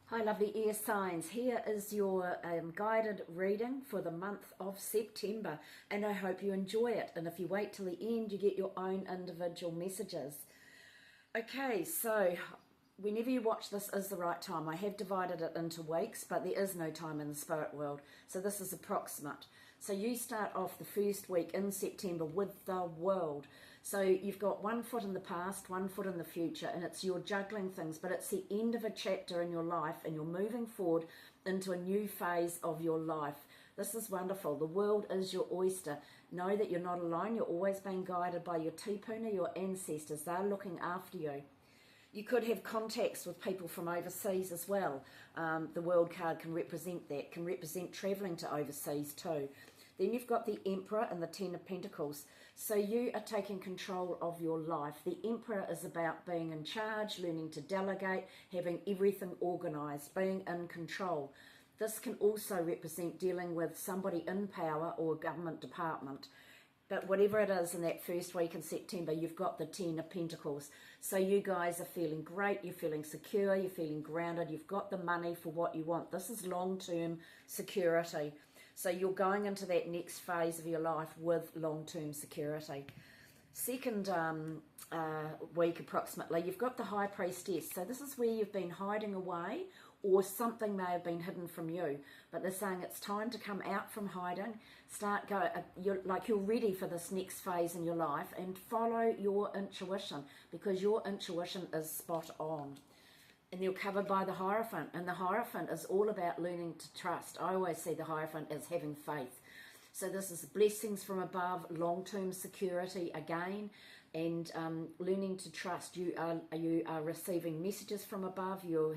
Hi lovely air signs, here is your guided reading for the month of September, and I hope you enjoy it, and if you wait till the end you get your own individual messages. Okay, so whenever you watch this is the right time. I have divided it into weeks, but there is no time in the spirit world, so this is approximate. So you start off the first week in September with the world. So you've got one foot in the past, one foot in the future, and it's you're juggling things, but it's the end of a chapter in your life and you're moving forward into a new phase of your life. This is wonderful. The world is your oyster. Know that you're not alone. You're always being guided by your tipuna, your ancestors. They're looking after you. You could have contacts with people from overseas as well. The world card can represent that, can represent travelling to overseas too. Then you've got the Emperor and the Ten of Pentacles. So you are taking control of your life. The Emperor is about being in charge, learning to delegate, having everything organised, being in control. This can also represent dealing with somebody in power or a government department. But whatever it is in that first week in September, you've got the Ten of Pentacles. So you guys are feeling great, you're feeling secure, you're feeling grounded, you've got the money for what you want. This is long-term security. So you're going into that next phase of your life with long-term security. Second week approximately, you've got the High Priestess. So this is where you've been hiding away, or something may have been hidden from you. But they're saying it's time to come out from hiding, you're ready for this next phase in your life, and follow your intuition, because your intuition is spot on. And you're covered by the Hierophant, and the Hierophant is all about learning to trust. I always see the Hierophant as having faith. So this is blessings from above, long-term security again, and learning to trust. You are receiving messages from above. You're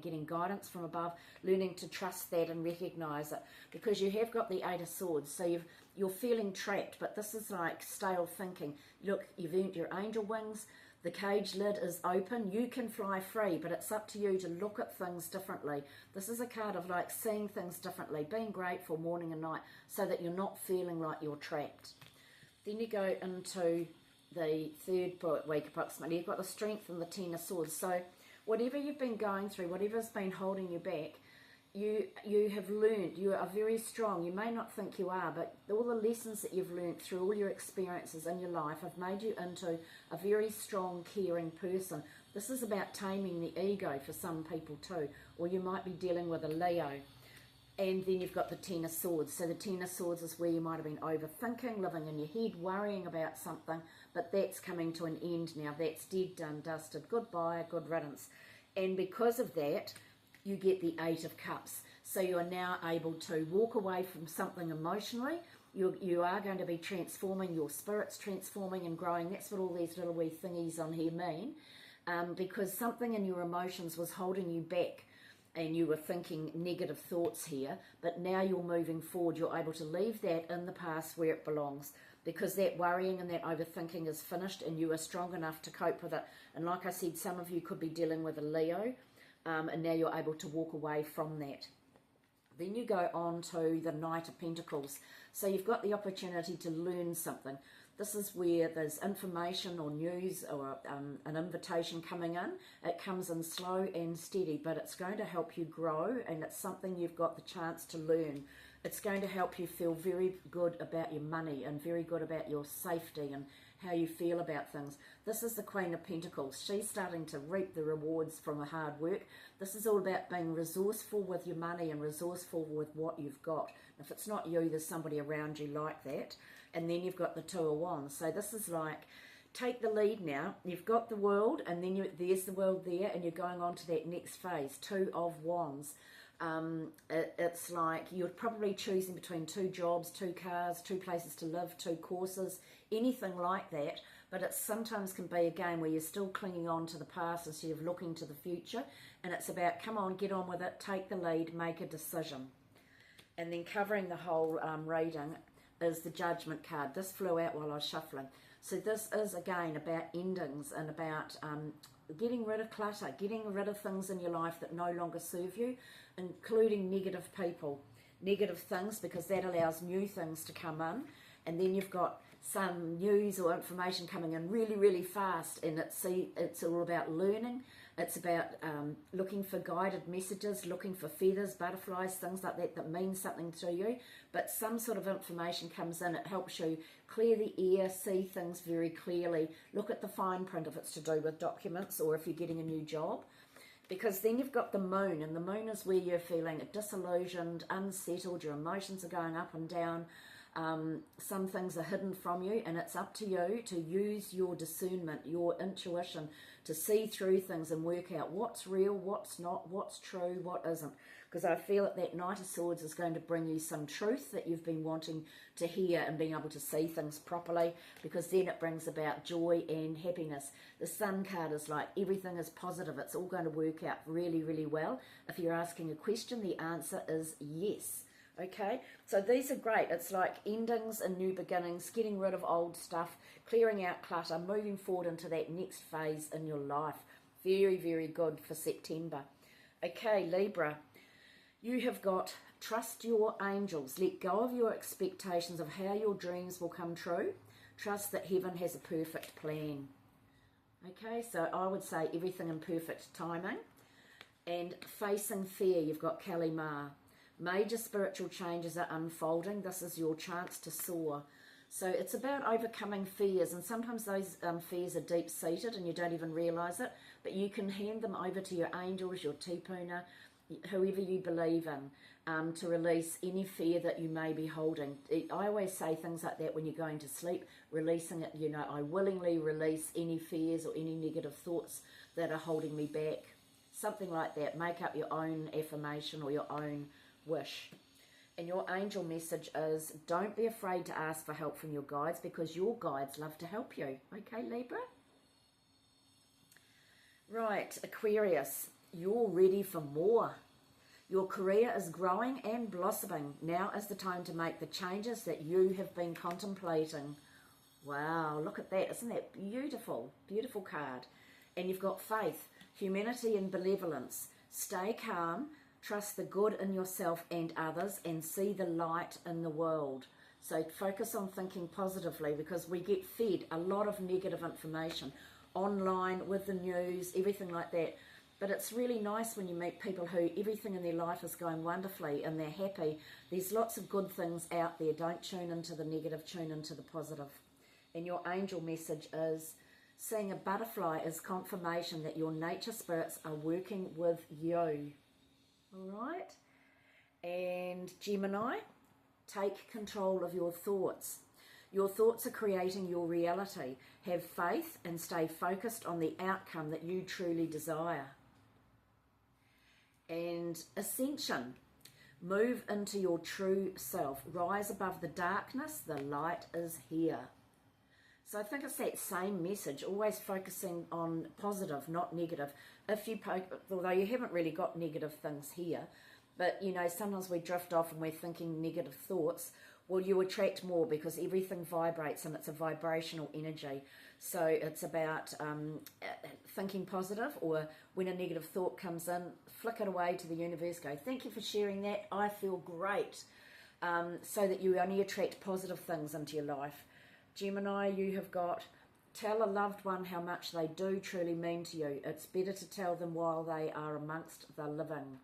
getting guidance from above, learning to trust that and recognise it, because you have got the Eight of Swords. So you're feeling trapped, but this is like stale thinking. Look, you've earned your angel wings. The cage lid is open. You can fly free, but it's up to you to look at things differently. This is a card of like seeing things differently, being grateful morning and night, so that you're not feeling like you're trapped. Then you go into the third week approximately. You've got the Strength and the Ten of Swords. So whatever you've been going through, whatever's been holding you back, you have learned. You are very strong. You may not think you are, but all the lessons that you've learned through all your experiences in your life have made you into a very strong, caring person. This is about taming the ego for some people too, or you might be dealing with a Leo. And then you've got the Ten of Swords. So the Ten of Swords is where you might have been overthinking, living in your head, worrying about something, but that's coming to an end now. That's dead, done, dusted. Goodbye, good riddance. And because of that, you get the Eight of Cups. So you are now able to walk away from something emotionally. You are going to be transforming, your spirit's transforming and growing. That's what all these little wee thingies on here mean. Because something in your emotions was holding you back, and you were thinking negative thoughts here, but now you're moving forward. You're able to leave that in the past where it belongs, because that worrying and that overthinking is finished, and you are strong enough to cope with it. And like I said, some of you could be dealing with a Leo, and now you're able to walk away from that. Then you go on to the Knight of Pentacles. So you've got the opportunity to learn something. This is where there's information or news or an invitation coming in. It comes in slow and steady, but it's going to help you grow, and it's something you've got the chance to learn. It's going to help you feel very good about your money and very good about your safety and how you feel about things. This is the Queen of Pentacles. She's starting to reap the rewards from her hard work. This is all about being resourceful with your money and resourceful with what you've got. If it's not you, there's somebody around you like that. And then you've got the Two of Wands. So this is like, take the lead now. You've got the world, and then there's the world there, and you're going on to that next phase, Two of Wands. It's like you're probably choosing between two jobs, two cars, two places to live, two courses, anything like that. But it sometimes can be a game where you're still clinging on to the past instead of looking to the future. And it's about, come on, get on with it, take the lead, make a decision. And then covering the whole reading is the Judgment card. This flew out while I was shuffling. So this is again about endings and about getting rid of clutter, getting rid of things in your life that no longer serve you, including negative people, negative things, because that allows new things to come in. And then you've got some news or information coming in really, really fast, and it's all about learning It's about looking for guided messages, looking for feathers, butterflies, things like that that mean something to you. But some sort of information comes in, it helps you clear the air, see things very clearly, look at the fine print if it's to do with documents or if you're getting a new job. Because then you've got the moon, and the moon is where you're feeling disillusioned, unsettled, your emotions are going up and down. Some things are hidden from you, and it's up to you to use your discernment, your intuition, to see through things and work out what's real, what's not, what's true, what isn't. Because I feel that Knight of Swords is going to bring you some truth that you've been wanting to hear and being able to see things properly, because then it brings about joy and happiness. The Sun card is like everything is positive. It's all going to work out really, really well. If you're asking a question, the answer is yes. Okay, so these are great. It's like endings and new beginnings, getting rid of old stuff, clearing out clutter, moving forward into that next phase in your life. Very, very good for September. Okay, Libra, you have got trust your angels. Let go of your expectations of how your dreams will come true. Trust that heaven has a perfect plan. Okay, so I would say everything in perfect timing. And facing fear, you've got Kali Ma. Major spiritual changes are unfolding. This is your chance to soar. So it's about overcoming fears, and sometimes those fears are deep-seated and you don't even realise it, but you can hand them over to your angels, your tipuna, whoever you believe in, to release any fear that you may be holding. I always say things like that when you're going to sleep, releasing it, you know, I willingly release any fears or any negative thoughts that are holding me back. Something like that. Make up your own affirmation or your own wish. And your angel message is, don't be afraid to ask for help from your guides, because your guides love to help you. Okay, Libra? Right, Aquarius, you're ready for more. Your career is growing and blossoming. Now is the time to make the changes that you have been contemplating. Wow, look at that. Isn't that beautiful? Beautiful card. And you've got faith, humanity and benevolence. Stay calm. Trust the good in yourself and others, and see the light in the world. So focus on thinking positively, because we get fed a lot of negative information online, with the news, everything like that. But it's really nice when you meet people who everything in their life is going wonderfully and they're happy. There's lots of good things out there. Don't tune into the negative, tune into the positive. And your angel message is, seeing a butterfly is confirmation that your nature spirits are working with you. All right, and Gemini, take control of your thoughts. Your thoughts are creating your reality. Have faith and stay focused on the outcome that you truly desire. And Ascension, move into your true self. Rise above the darkness. The light is here. So I think it's that same message, always focusing on positive, not negative. Although you haven't really got negative things here, but you know, sometimes we drift off and we're thinking negative thoughts. Well, you attract more, because everything vibrates and it's a vibrational energy. So it's about thinking positive, or when a negative thought comes in, flick it away to the universe, go, thank you for sharing that, I feel great, so that you only attract positive things into your life. Gemini, you have got, tell a loved one how much they do truly mean to you. It's better to tell them while they are amongst the living.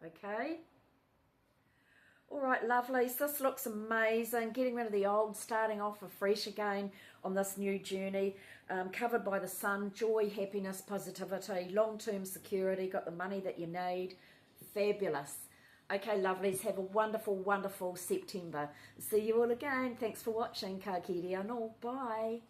Okay? All right, lovelies, this looks amazing. Getting rid of the old, starting off afresh again on this new journey. Covered by the sun, joy, happiness, positivity, long-term security, got the money that you need. Fabulous. Okay, lovelies, have a wonderful, wonderful September. See you all again. Thanks for watching. Ka kiri anō. Bye.